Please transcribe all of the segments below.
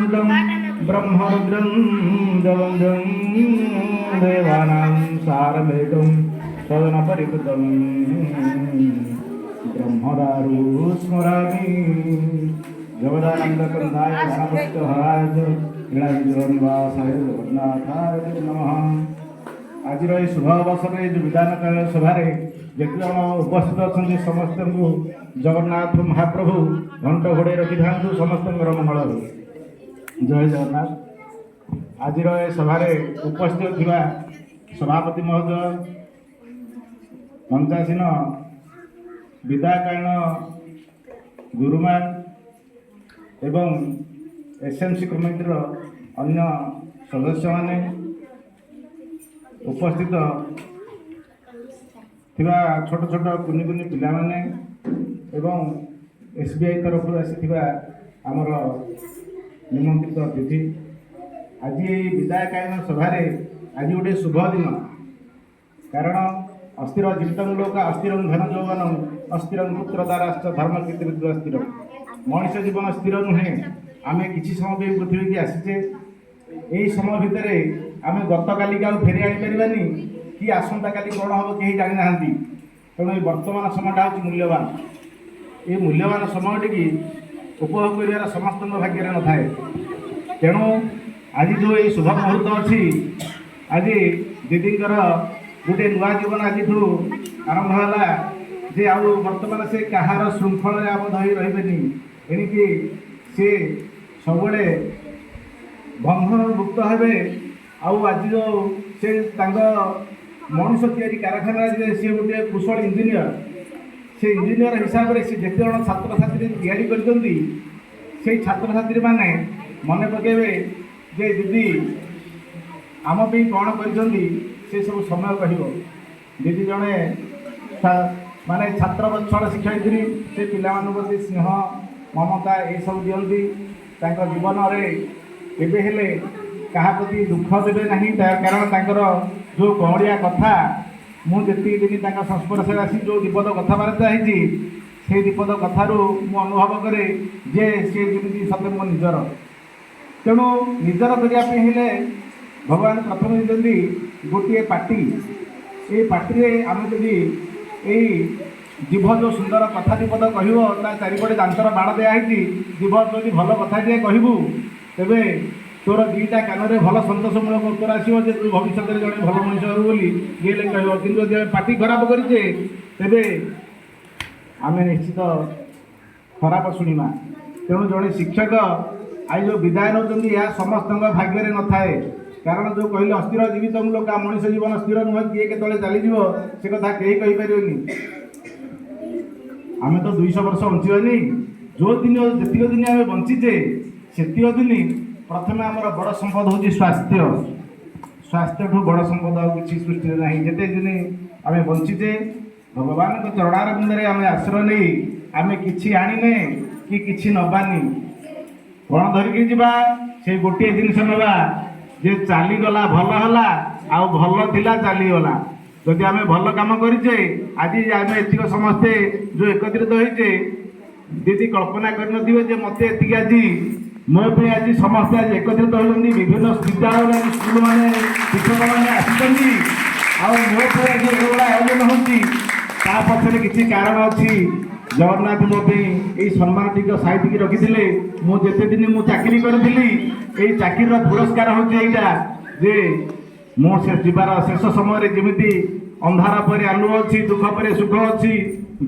उपस्थितं ब्रह्मरुद्रं जलञ्जं देवानां सारमेकं सदनपरिकृतं ब्रह्मदारु स्मरामि जगदानन्दकन्दाय गणपतिहराय नीलाचलनिवासाय जगन्नाथाय नमः। आज शुभ अवसर जो विधान सभा जिते जन उपस्थित अच्छा समस्त को जगन्नाथ महाप्रभु घंट घोड़े रखि था समस्त मंगल हो। जय जगन्नाथ। आज सभा उपस्थित थिबा सभापति महोदय पंचासीन विधायकायन गुरुमान एवं एसएमसी कमिटीर अन्य सदस्य माने उपस्थित थिबा छोट छोट कुनि कुनि पिला माने एवं एसबीआई तरफ आसीथिबा आमर निमंत्रित अतिथि आज विधायकायन सभा आज गोटे शुभ दिन कारण अस्थिर जीवितं लोक अस्थिर धन यौवन अस्थिर पुत्रदाराश्च धर्म कीर्ति अस्थिर मनुष्य जीवन स्थिर नुहे आम कि समय पृथ्वी की आसीचे यही समय भितर आम गत काली फेरी आनीपारानी कि आसंता काली कौन हम कहीं जानी ना तेणु ये वर्तमान समय हूँ मूल्यवान ये मूल्यवान समय टी उपभोग कर समस्त भाग्य न थाए तेणु आज जो ये शुभ मुहूर्त अच्छी आज दीदींकर गोटे नुआ जीवन आज आरंभ है जे आउ बर्तमान से कहार श्रृंखल आबद्ध हो रही एणिकी सी सब बंधन मुक्त हे आज जो से मनुष्य तैयारी कारखाना सी गोटे कुशल इंजीनियर से इंजीनियर हिसाब से जिते जन छात्र छात्री तैयारी कर छात्र छात्री मैंने मन पकेबे जे दीदी आम पे कौन कर से सब समय कह दीदी जड़े माने छात्र बत्सल शिक्षयित्री से पिलामान प्रति स्नेह ममता ये सब दिखती जीवन में केबे हेले कहा प्रति दुख देवे नहीं कारण जो गहड़िया कथा मुझे दिन संस्पर्श आसी जो विपद कथबार्ता से विपद कथार मु अनुभव करे जे सी जमी सत्य मो निजर तेणु निजर करने भगवान प्रथम देते गोटे पार्टी ये पार्टी आम जदि यही जीव जो सुंदर कथा विपद कह चारिपटे दांतर बाड़ दिखाई जीव जदि भल कथा टे कहबू तेरे तोर दीटा कान में भल सतोषमूलक उत्तर आसो तू भविष्य में जड़े भल मनुष्य हो बोली ये कह कि पार्टी खराब करे तेरे आम निश्चित खराब शुणा तेणु जड़े शिक्षक आज जो विदाय नौ यह समस्त भाग्य न थाए कारण जो कहले अस्थिर जीवित लोक मनुष्य जीवन स्थिर नुह किए के चलीज से कथा कहीं कहीपर आम तो 200 वर्ष बंचानी जो दिन जी दिन आम बंचीचे से दिन प्रथम आम बड़ संपद हूँ स्वास्थ्य स्वास्थ्य ठू बड़ संपद आ कि सृष्टि ना जिते दिन आम बंचीचे भगवान को चरणार बिंदे आम आश्रय नहीं आम कि आने कि नबानी कौन धरिकी जा से गोटे जिनस नवा जे चलीगला भल है आउ भल थिला चलीगला जदि आम भल कम करें आज आम एतिक समस्ते जो एकत्रित होइचे दीदी कल्पना कर मत एति आज मो आज समस्ते आज एकत्रित होती विभिन्न विद्यालय स्कूल मैंने शिक्षक मैंने आसुँच आयोजन होती पक्षर किसी कारण अच्छी जगन्नाथ मोदी यही सम्मान टी साइड रखी मुझे दिन मुझे चाकरी करी चाकरी पुरस्कार होता जे मो से जीवार शेष समय जमी अंधार पर आलु अच्छी दुख पर सुख अच्छी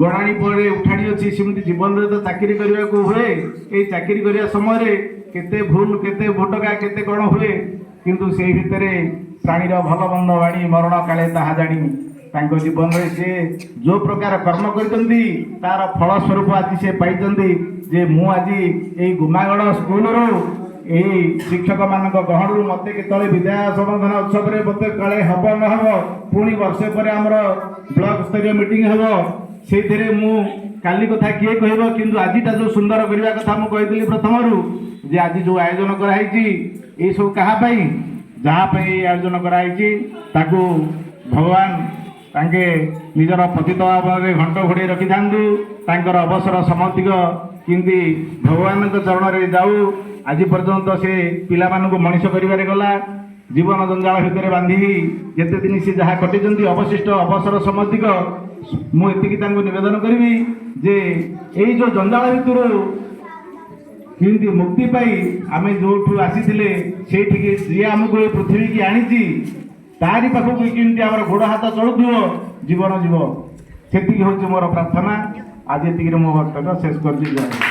गणाणी पर उठाणी अच्छी सेमती जीवन में तो चाकरी करने को हुए ये चाकरी करने समय केते भूल केते भोटका केते कौन हुए किंतु से भितर प्राणीर भल मंद वाणी मरण काले ताहा जानी जीवन में से जो प्रकार कर्म करती तार फलस्वरूप आज से पाई जे मु आज ये गुमागढ़ स्कूल यही शिक्षक मान गहणु मत के विद्या संवर्धन उत्सव मत काले हम न हम पुणी वर्षे पर आमर ब्लॉक स्तरीय मीटिंग हम से काली कथा किए कह कि आजटा जो सुंदर करने कथा मुझे प्रथम जे आज जो आयोजन कराई सब कहापाई जहाँपाई आयोजन कराई भगवान तांके निजर पतित भाव में घंट घोड़े रखी था अवसर समाप्तिक किंती भगवान चरण में जाऊ आज पर्यंत से पिलामानंकु मनीष करिबारे गला जीवन जंजाल भितर बांधी जेते दिन से जहाँ कटिजंती अवशिष्ट अवसर समधिक मुझे निवेदन करी जे यही जो जंजाल भितर किंतु मुक्ति पाई आम जो आसी जी आमको ये पृथ्वी की आनी तारी पाखक किंतु आम गोड़ हाथ चलुव जीवन जीव से हूँ मोर प्रार्थना आज ये मो वक्तव्य शेष कर।